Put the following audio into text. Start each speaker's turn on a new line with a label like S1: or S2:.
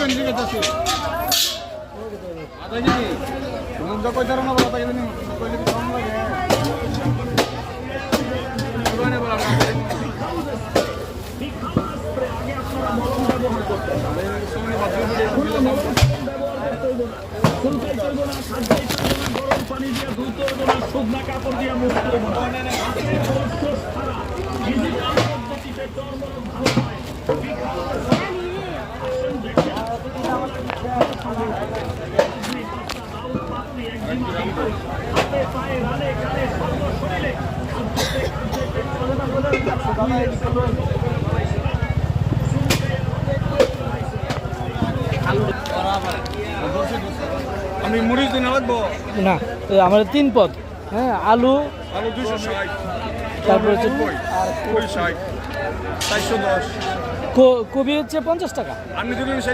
S1: পানি দিয়ে ধুতে হবে না, শুকনা কাপড় দিয়ে মুখ করবো না।
S2: আমি মরিচ দিন লাগবো
S3: না আমাদের 3 পদ। হ্যাঁ, আলু
S2: আলু 260,
S3: তারপর হচ্ছে
S2: আর 60, 410।
S3: কবি হচ্ছে 50 টাকা।
S2: আপনি যদি